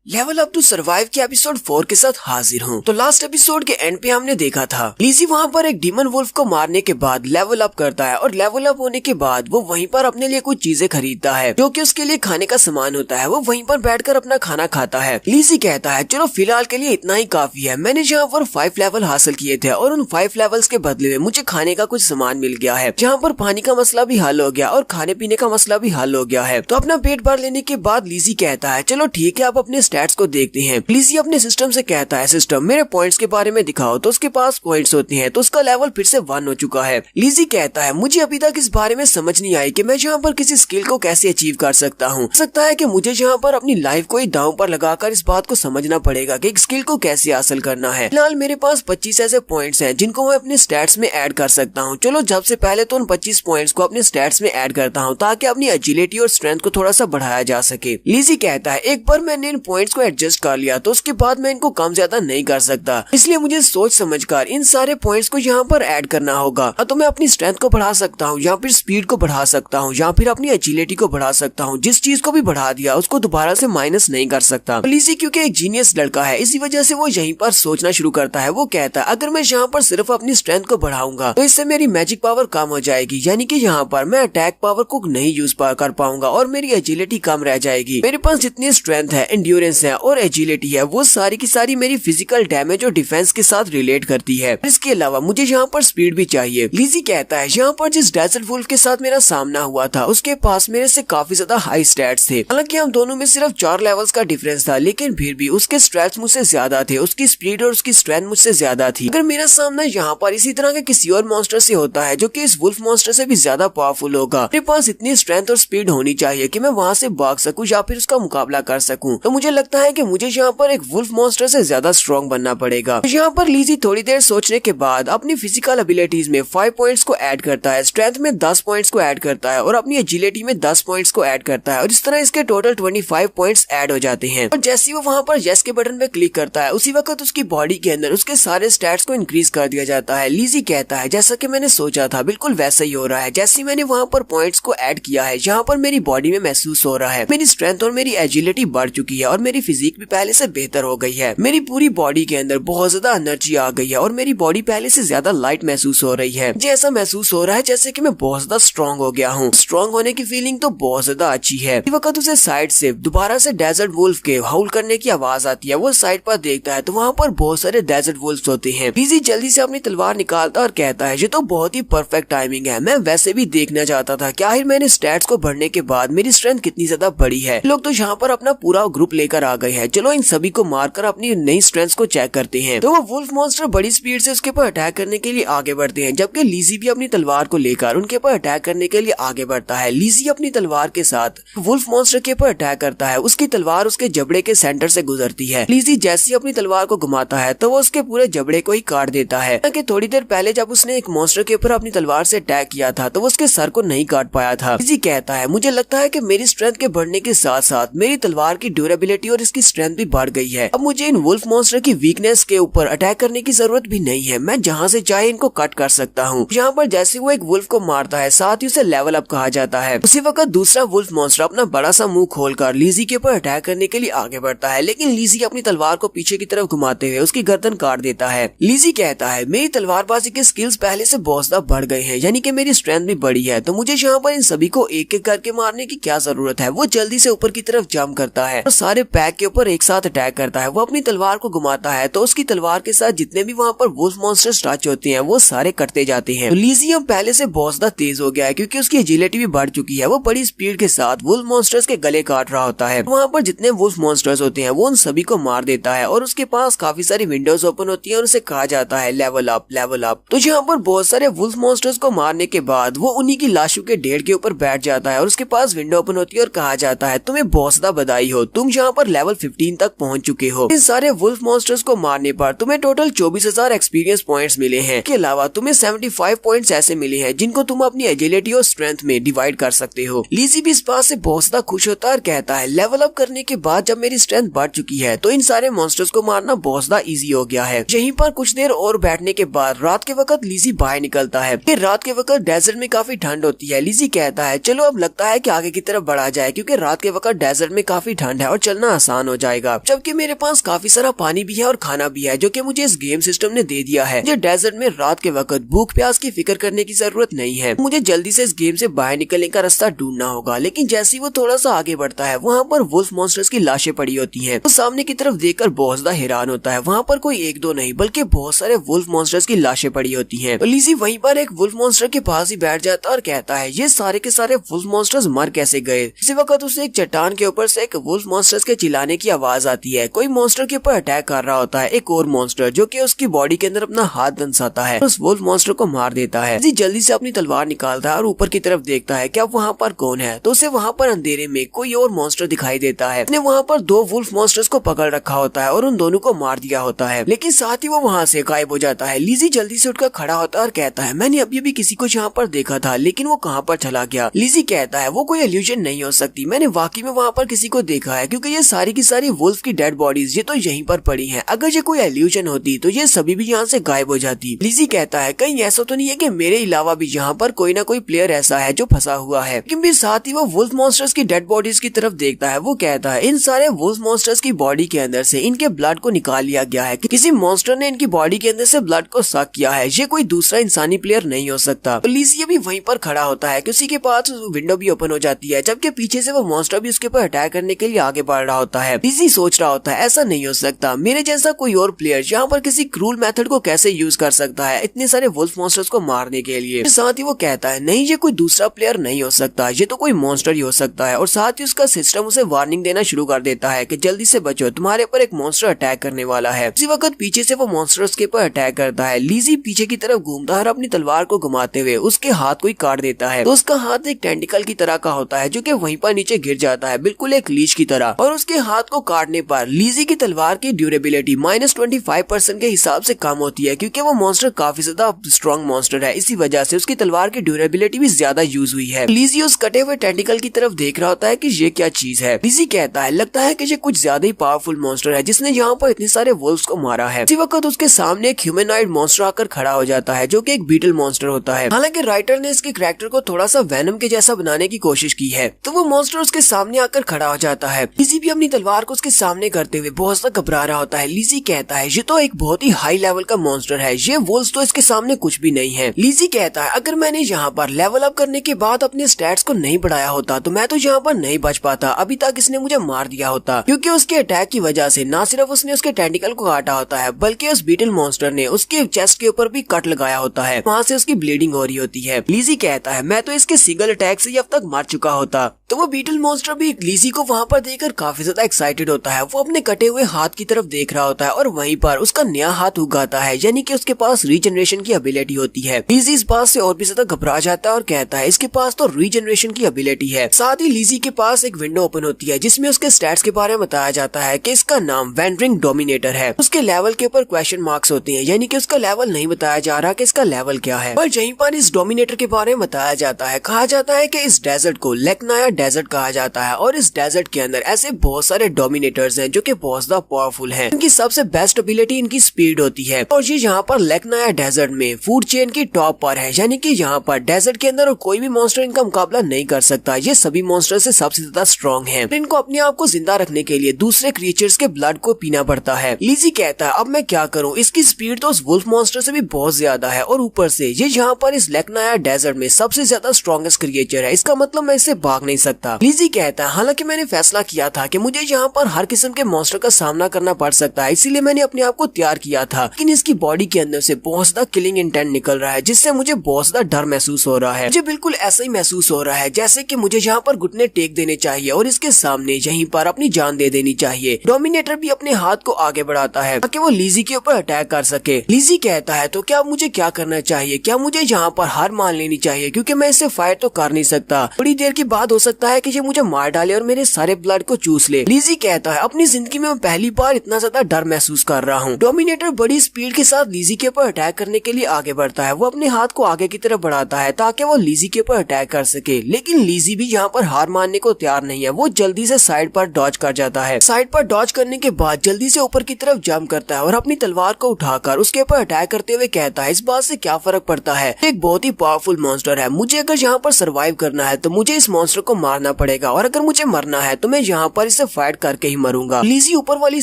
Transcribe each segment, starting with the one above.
Level up to survive के episode 4 के साथ हाजिर हूँ। तो लास्ट एपिसोड के एंड पे हमने देखा था लिज़ी वहाँ पर एक डीमन वुल्फ को मारने के बाद लेवल अप करता है और लेवल अप होने के बाद वो वहीं पर अपने लिए कुछ चीजें खरीदता है जो कि उसके लिए खाने का सामान होता है। वो वहीं पर बैठकर अपना खाना खाता है। लिज़ी कहता है चलो फिलहाल के लिए इतना ही काफी है, मैंने जहाँ पर 5 लेवल हासिल किए थे और उन 5 लेवल्स के बदले में मुझे खाने का कुछ सामान मिल गया है, जहाँ पर पानी का मसला भी हल हो गया और खाने पीने का मसला भी हल हो गया है। तो अपना पेट भर लेने के बाद लिज़ी कहता है चलो ठीक है, आप अपने स्टैट्स को देखते हैं। लिज़ी अपने सिस्टम से कहता है सिस्टम मेरे पॉइंट्स के बारे में दिखाओ। तो उसके पास पॉइंट्स होते हैं, तो उसका लेवल फिर से 1 हो चुका है। लिज़ी कहता है मुझे अभी तक इस बारे में समझ नहीं आई कि मैं यहाँ पर किसी स्किल को कैसे अचीव कर सकता हूँ। सकता है कि मुझे यहाँ पर अपनी लाइफ को ही दांव पर लगाकर इस बात को समझना पड़ेगा कि एक स्किल को कैसे हासिल करना है। फिलहाल मेरे पास 25 ऐसे पॉइंट्स हैं जिनको मैं अपने स्टैट्स में ऐड कर सकता हूँ। चलो सबसे पहले तो उन 25 पॉइंट्स को अपने स्टैट्स में ऐड करता हूँ ताकि अपनी एजिलिटी और स्ट्रेंथ को थोड़ा सा बढ़ाया जा सके। लिज़ी कहता है एक बार मैंने इन पॉइंट्स को एडजस्ट कर लिया तो उसके बाद मैं इनको कम ज्यादा नहीं कर सकता, इसलिए मुझे सोच समझकर इन सारे पॉइंट्स को यहाँ पर ऐड करना होगा। तो मैं अपनी स्ट्रेंथ को बढ़ा सकता हूँ या फिर स्पीड को बढ़ा सकता हूँ या फिर अपनी एजिलिटी को बढ़ा सकता हूँ। जिस चीज को भी बढ़ा दिया उसको दोबारा से माइनस नहीं कर सकता। लिज़ी क्योंकि एक जीनियस लड़का है इसी वजह से वो यहीं पर सोचना शुरू करता है। वो कहता है अगर मैं यहाँ पर सिर्फ अपनी स्ट्रेंथ को बढ़ाऊंगा तो इससे मेरी मैजिक पावर कम हो जाएगी, यानी कि यहाँ पर मैं अटैक पावर को नहीं यूज कर पाऊंगा और मेरी एजिलिटी कम रह जाएगी। मेरे पास जितनी स्ट्रेंथ है, एंड्योरेंस है और एजिलिटी है वो सारी की सारी मेरी फिजिकल डैमेज और डिफेंस के साथ रिलेट करती है। इसके अलावा मुझे यहाँ पर स्पीड भी चाहिए। लिज़ी कहता है यहाँ पर जिस डेजर्ट वुल्फ के साथ मेरा सामना हुआ था उसके पास मेरे से काफी ज्यादा हाई स्टैट्स थे। हालांकि हम दोनों में सिर्फ 4 लेवल्स का डिफरेंस था, लेकिन फिर भी उसके स्टैट्स मुझसे ज्यादा थे, उसकी स्पीड और उसकी स्ट्रेंथ मुझसे ज्यादा थी। अगर मेरा सामना यहाँ पर इसी तरह के किसी और मॉन्स्टर से होता है जो कि इस वुल्फ मॉन्स्टर से भी ज्यादा पावरफुल होगा, मेरे पास इतनी स्ट्रेंथ और स्पीड होनी चाहिए कि मैं वहाँ से भाग सकूं या फिर उसका मुकाबला कर सकूं। तो मुझे लगता है कि मुझे यहाँ पर एक वुल्फ मॉन्स्टर से ज्यादा स्ट्रॉन्ग बनना पड़ेगा। तो यहाँ पर लिज़ी थोड़ी देर सोचने के बाद अपनी फिजिकल एबिलिटीज में 5 पॉइंट्स को ऐड करता है, स्ट्रेंथ में 10 पॉइंट्स को ऐड करता है और अपनी एजिलिटी में 10 पॉइंट्स को ऐड करता है और इस तरह इसके टोटल 25 पॉइंट्स ऐड हो जाते हैं। और जैसे वो वहाँ पर यस के बटन पे क्लिक करता है उसी वक्त उसकी बॉडी के अंदर उसके सारे स्टैट्स को इंक्रीज कर दिया जाता है। लिज़ी कहता है जैसा कि मैंने सोचा था बिल्कुल वैसा ही हो रहा है, जैसे मैंने वहाँ पर पॉइंट्स को ऐड किया है यहाँ पर मेरी बॉडी में महसूस हो रहा है। मेरी स्ट्रेंथ और मेरी एजिलिटी बढ़ चुकी है और मेरी फिजिक भी पहले से बेहतर हो गई है। मेरी पूरी बॉडी के अंदर बहुत ज्यादा एनर्जी आ गई है और मेरी बॉडी पहले से ज्यादा लाइट महसूस हो रही है। मुझे ऐसा महसूस हो रहा है जैसे कि मैं बहुत ज्यादा स्ट्रॉन्ग हो गया हूँ। स्ट्रॉन्ग होने की फीलिंग तो बहुत ज्यादा अच्छी है। इस वक्त उसे साइड से दोबारा से डेजर्ट वुल्फ के हाउल करने की आवाज आती है। वो साइड पर देखता है तो वहाँ पर बहुत सारे डेजर्ट वुल्फ होते हैं। लिज़ी जल्दी से अपनी तलवार निकालता और कहता है ये तो बहुत ही परफेक्ट टाइमिंग है, मैं वैसे भी देखना चाहता था कि आखिर मैंने स्टैट्स को बढ़ने के बाद मेरी स्ट्रेंथ कितनी ज्यादा बड़ी है। लोग तो यहाँ पर अपना पूरा ग्रुप लेकर आ गए हैं, चलो इन सभी को मारकर अपनी नई स्ट्रेंथ को चेक करते हैं। तो वो वुल्फ मॉन्स्टर बड़ी स्पीड से उसके ऊपर अटैक करने के लिए आगे बढ़ते हैं, जबकि लिज़ी भी अपनी तलवार को लेकर उनके ऊपर अटैक करने के लिए आगे बढ़ता है। लिज़ी अपनी तलवार के साथ वुल्फ मॉन्स्टर के ऊपर अटैक करता है, उसकी तलवार उसके जबड़े के सेंटर से गुजरती है। लिज़ी जैसे अपनी तलवार को घुमाता है तो वो उसके पूरे जबड़े को ही काट देता है। कि थोड़ी देर पहले जब उसने एक मॉन्स्टर के ऊपर अपनी तलवार से अटैक किया था तो वो उसके सर को नहीं काट पाया था। लिज़ी कहता है मुझे लगता है कि मेरी स्ट्रेंथ के बढ़ने के साथ साथ मेरी तलवार की ड्यूरेबिलिटी और इसकी स्ट्रेंथ भी बढ़ गई है। अब मुझे इन वुल्फ मॉन्स्टर की वीकनेस के ऊपर अटैक करने की जरूरत भी नहीं है, मैं जहाँ से चाहे इनको कट कर सकता हूँ। यहाँ पर जैसे वो एक वुल्फ को मारता है साथ ही उसे लेवल अप कहा जाता है। उसी वक्त दूसरा वुल्फ मॉन्स्टर अपना बड़ा सा मुंह खोलकर लिज़ी के ऊपर अटैक करने के लिए आगे बढ़ता है, लेकिन लिज़ी अपनी तलवार को पीछे की तरफ घुमाते हुए उसकी गर्दन काट देता है। लिज़ी कहता है मेरी तलवारबाजी के स्किल्स पहले से बहुत ज्यादा बढ़ गए हैं, यानी कि मेरी स्ट्रेंथ भी बढ़ी है, तो मुझे यहाँ पर इन सभी को एक एक करके मारने की क्या जरूरत है। वो जल्दी से ऊपर की तरफ जंप करता है और सारे पैक के ऊपर एक साथ अटैक करता है। वो अपनी तलवार को घुमाता है तो उसकी तलवार के साथ जितने भी वहाँ पर वुल्फ मॉन्स्टर्स टच होते हैं वो सारे कटते जाते हैं। तो लिज़ी अब पहले से बहुत ज्यादा तेज हो गया है क्योंकि उसकी एजिलिटी भी बढ़ चुकी है। वो बड़ी स्पीड के साथ वुल्फ मॉन्स्टर्स के गले काट रहा होता है। वहाँ पर जितने वुल्फ मॉन्स्टर्स होते हैं वो उन सभी को मार देता है और उसके पास काफी सारी विंडोज ओपन होती है और उसे कहा जाता है लेवल अप लेवल अप। तो यहाँ पर बहुत सारे वुल्फ मॉन्स्टर्स को मारने के बाद वो उन्हीं की लाशों के ढेर के ऊपर बैठ जाता है और उसके पास विंडो ओपन होती है और कहा जाता है तुम्हें बहुत ज्यादा बधाई हो, तुम यहाँ पर लेवल 15 तक पहुँच चुके हो। इन सारे वुल्फ मॉन्स्टर्स को मारने पर तुम्हें टोटल 24,000 एक्सपीरियंस पॉइंट्स मिले हैं। इसके अलावा तुम्हें 75 पॉइंट्स ऐसे मिले हैं जिनको तुम अपनी एजिलिटी और स्ट्रेंथ में डिवाइड कर सकते हो। लिज़ी भी इस बात से बहुत ज्यादा खुश होता है और कहता है लेवल अप करने के बाद जब मेरी स्ट्रेंथ बढ़ चुकी है तो इन सारे मॉन्स्टर्स को मारना बहुत ज्यादा इजी हो गया है। यहीं पर कुछ देर और बैठने के बाद रात के वक्त लिज़ी बाहर निकलता है। रात के वक्त डेजर्ट में काफी ठंड होती है। लिज़ी कहता है चलो अब लगता है कि आगे की तरफ बढ़ा जाए क्योंकि रात के वक्त डेजर्ट में काफी ठंड है और चलना आसान हो जाएगा, जबकि मेरे पास काफी सारा पानी भी है और खाना भी है जो कि मुझे इस गेम सिस्टम ने दे दिया है। मुझे डेजर्ट में रात के वक्त भूख प्यास की फिक्र करने की जरूरत नहीं है। मुझे जल्दी से इस गेम से बाहर निकलने का रास्ता ढूंढना होगा। लेकिन जैसे ही वो थोड़ा सा आगे बढ़ता है, वहाँ पर वुल्फ मॉन्स्टर्स की लाशें पड़ी होती हैं। वो सामने की तरफ देखकर बहुत ज्यादा हैरान होता है। वहाँ पर कोई एक दो नहीं बल्कि बहुत सारे वुल्फ मॉन्स्टर्स की लाशें पड़ी होती हैं। लिज़ी वहीं पर एक वुल्फ मॉन्स्टर के पास ही बैठ जाता है और कहता है, ये सारे के सारे वुल्फ मॉन्स्टर्स मर कैसे गए। इसी वक्त उसे एक चट्टान के ऊपर से एक वुल्फ मॉन्स्टर्स के चिल्लाने की आवाज आती है। कोई मॉन्स्टर के ऊपर अटैक कर रहा होता है, एक और मॉन्स्टर जो कि उसकी बॉडी के अंदर अपना हाथ दंसाता है, उस वुल्फ मॉन्स्टर को मार देता है। लिज़ी जल्दी से अपनी तलवार निकालता है और ऊपर की तरफ देखता है क्या वहाँ पर कौन है, तो उसे वहाँ पर अंधेरे में कोई और मॉन्स्टर दिखाई देता है। उसने वहाँ पर दो वुल्फ मॉन्स्टर्स को पकड़ रखा होता है और उन दोनों को मार दिया होता है, लेकिन साथ ही वो वहाँ से गायब हो जाता है। लिज़ी जल्दी से उठकर खड़ा होता है और कहता है, मैंने अभी भी किसी को यहाँ पर देखा था, लेकिन वो कहाँ पर चला गया। लिज़ी कहता है, वो कोई इल्यूजन नहीं हो सकती, मैंने वाकई में वहाँ पर किसी को देखा है, क्योंकि ये सारी की सारी वुल्फ की डेड बॉडीज ये तो यहीं पर पड़ी हैं। अगर ये कोई इल्यूजन होती तो ये सभी भी यहाँ से गायब हो जाती। लिज़ी कहता है, कहीं ऐसा तो नहीं है कि मेरे अलावा भी यहाँ पर कोई ना कोई प्लेयर ऐसा है जो फंसा हुआ है। लेकिन भी साथ ही वो वुल्फ मॉन्स्टर्स की डेड बॉडीज की तरफ देखता है। वो कहता है, इन सारे वुल्फ मॉन्स्टर्स की बॉडी के अंदर से इनके ब्लड को निकाल लिया गया है, किसी मॉन्स्टर ने इनकी बॉडी के अंदर से ब्लड को सक किया है। ये कोई दूसरा इंसानी प्लेयर नहीं हो सकता। तो लिज़ी भी वहीं पर खड़ा होता है कि उसी के पास विंडो भी ओपन हो जाती है, जबकि पीछे से वो मॉन्स्टर भी उसके ऊपर अटैक करने के लिए आगे बढ़ रहा होता है। लिज़ी सोच रहा होता है, ऐसा नहीं हो सकता, मेरे जैसा कोई और प्लेयर यहाँ पर किसी क्रूल मेथड को कैसे यूज कर सकता है इतने सारे वुल्फ मॉन्स्टर्स को मारने के लिए। साथ ही वो कहता है, नहीं ये कोई दूसरा प्लेयर नहीं हो सकता, ये तो कोई मॉन्स्टर ही हो सकता है। और साथ ही उसका सिस्टम उसे वार्निंग देना शुरू कर देता है कि जल्दी से बचो, तुम्हारे ऊपर एक मॉन्स्टर अटैक करने वाला है। इसी वक्त पीछे से वो मॉन्स्टर उसके ऊपर अटैक करता है। लिज़ी पीछे की तरफ घूमता है और अपनी तलवार को घुमाते हुए उसके हाथ को ही काट देता है। तो उसका हाथ एक टेंटिकल की तरह का होता है जो कि वहीं पर नीचे गिर जाता है, बिल्कुल एक लीच की तरह। और उसके हाथ को काटने पर लिज़ी की तलवार की ड्यूरेबिलिटी -25% के हिसाब से कम होती है, क्योंकि वो मॉन्स्टर काफी ज्यादा स्ट्रॉन्ग मॉन्स्टर है। इसी वजह से उसकी तलवार की ड्यूरेबिलिटी भी ज्यादा यूज हुई है। लिज़ी उस कटे हुए टेंटिकल की तरफ देख रहा होता है कि ये क्या चीज है। लिज़ी कहता है, लगता है कि ये कुछ ज्यादा ही पावरफुल मॉन्स्टर है जिसने यहाँ पर इतने सारे वुल्फ्स को मारा है। इसी वक्त उसके सामने एक ह्यूमनॉइड मॉन्स्टर आकर खड़ा हो जाता है जो कि एक बीटल मॉन्स्टर होता है। हालांकि राइटर ने इसके कैरेक्टर को थोड़ा सा वेनम के जैसा बनाने की कोशिश की है, तो वो मॉन्स्टर उसके सामने आकर खड़ा हो जाता है। लिज़ी भी अपनी तलवार को उसके सामने करते हुए बहुत ज्यादा घबरा रहा होता है। लिज़ी कहता है, ये तो एक बहुत ही हाई लेवल का मॉन्स्टर है, ये वुल्फ्स तो इसके सामने कुछ भी नहीं है। लिज़ी कहता है, अगर मैंने यहाँ पर लेवल अप करने के बाद अपने स्टैट्स को नहीं बढ़ाया होता तो मैं तो यहाँ पर नहीं बच पाता, अभी तक इसने मुझे मार दिया होता। क्योंकि उसके अटैक की वजह से न सिर्फ उसने उसके टेंटिकल को काटा होता है, बल्कि उस बीटल मॉन्स्टर ने उसके चेस्ट के ऊपर भी कट लगाया होता है, वहाँ से उसकी ब्लीडिंग हो रही होती है। लिज़ी कहता है, मैं तो इसके सिंगल अटैक से ही अब तक मर चुका होता। तो वो बीटल मॉन्स्टर भी लिज़ी को वहाँ पर देखकर काफी ज्यादा एक्साइटेड होता है। वो अपने कटे हुए हाथ की तरफ देख रहा होता है और वहीं पर उसका नया हाथ उगाता है, यानी कि उसके पास रीजनरेशन की एबिलिटी होती है। लिज़ी इस बात से और भी ज्यादा घबरा जाता है और कहता है, इसके पास तो रीजनरेशन की एबिलिटी है। साथ ही लिज़ी के पास एक विंडो ओपन होती है जिसमें उसके स्टैट्स के बारे में बताया जाता है कि इसका नाम वैंडरिंग डोमिनेटर है। उसके लेवल के ऊपर क्वेश्चन मार्क्स होते हैं, यानी कि उसका लेवल नहीं बताया जा रहा कि इसका लेवल क्या है। पर यहीं पर इस डोमिनेटर के बारे में बताया जाता है, कहा जाता है कि इस डेजर्ट को लेकनाया डेजर्ट कहा जाता है और इस डेजर्ट के अंदर ऐसे बहुत सारे डोमिनेटर्स हैं जो कि बहुत ज्यादा पावरफुल हैं। इनकी सबसे बेस्ट एबिलिटी इनकी स्पीड होती है और ये यहाँ पर लेकनाया डेजर्ट में फूड चेन की टॉप पर है, यानी कि यहाँ पर डेजर्ट के अंदर कोई भी मॉन्स्टर इनका मुकाबला नहीं कर सकता। ये सभी मॉन्स्टर से सबसे ज्यादा स्ट्रॉन्ग है। इनको अपने आप को जिंदा रखने के लिए दूसरे क्रिएचर्स के ब्लड को पीना पड़ता है। लिज़ी कहता है, अब मैं क्या करूँ, इसकी स्पीड तो उस वुल्फ मॉन्स्टर से भी बहुत ज्यादा है और ऊपर से ये यहाँ पर इस लेकनाया डेजर्ट में सबसे ज्यादा स्ट्रॉन्गेस्ट क्रिएचर है, इसका मतलब मैं इससे भाग नहीं सकता। लिज़ी कहता है, हालांकि मैंने फैसला किया था कि मुझे यहाँ पर हर किस्म के मॉन्स्टर का सामना करना पड़ सकता है, इसीलिए मैंने अपने आप को तैयार किया था, लेकिन इसकी बॉडी के अंदर से बहुत ज्यादा किलिंग इंटेंट निकल रहा है, जिससे मुझे बहुत ज्यादा डर महसूस हो रहा है। मुझे बिल्कुल ऐसा ही महसूस हो रहा है जैसे कि मुझे यहाँ पर घुटने टेक देने चाहिए और इसके सामने यहीं पर अपनी जान दे देनी चाहिए। डोमिनेटर भी अपने हाथ को आगे बढ़ाता है ताकि वो लिज़ी के ऊपर अटैक कर सके। लिज़ी कहता है, तो क्या मुझे क्या करना चाहिए, क्या मुझे यहाँ पर हार मान लेनी चाहिए, क्योंकि मैं इससे फाइट तो कर नहीं सकता, थोड़ी देर के बाद हो सकता है कि ये मुझे मार डाले और मेरे सारे ब्लड को चूस ले। लिज़ी कहता है, अपनी जिंदगी में मैं पहली बार इतना ज्यादा डर महसूस कर रहा हूँ। डोमिनेटर बड़ी स्पीड के साथ लिज़ी के ऊपर अटैक करने के लिए आगे बढ़ता है। वो अपने हाथ को आगे की तरफ बढ़ाता है ताकि वो लिज़ी के ऊपर अटैक कर सके, लेकिन लिज़ी भी यहाँ पर हार मानने को तैयार नहीं है। वो जल्दी से साइड पर डॉज कर जाता है। साइड पर डॉज करने के बाद जल्दी से ऊपर की तरफ जंप करता है और अपनी तलवार को उठाकर उसके ऊपर अटैक करते हुए कहता है, इस बात से क्या फर्क पड़ता है, एक बहुत ही पावरफुल मॉन्स्टर है, मुझे अगर यहाँ पर सर्वाइव करना है तो मुझे इस मॉन्स्टर को मारना पड़ेगा और अगर मुझे मरना है तो मैं यहाँ पर इसे फाइट करके ही मरूंगा। लिजी ऊपर वाली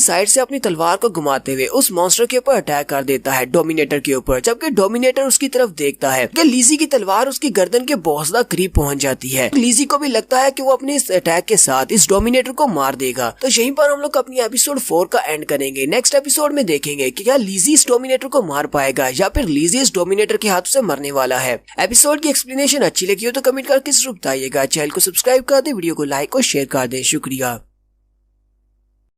साइड से अपनी तलवार को घुमाते हुए उस मॉन्स्टर के ऊपर अटैक कर देता है, डोमिनेटर के ऊपर, जबकि डोमिनेटर उसकी तरफ देखता है कि लिजी की तलवार उसकी गर्दन के बहुत ज्यादा करीब पहुंच जाती है। लिजी को भी लगता है कि वो अपने इस अटैक के साथ इस डोमिनेटर को मार देगा। तो यहीं पर हम लोग अपनी एपिसोड 4 का एंड करेंगे। नेक्स्ट एपिसोड में देखेंगे कि क्या लिजी इस डोमिनेटर को मार पाएगा या फिर लिजी इस डोमिनेटर के हाथों से मरने वाला है। एपिसोड की एक्सप्लेनेशन अच्छी लगी हो तो कमेंट करके जरूर बताइएगा। चैनल को सब्सक्राइब कर दे, वीडियो को लाइक और शेयर कर दे। शुक्रिया।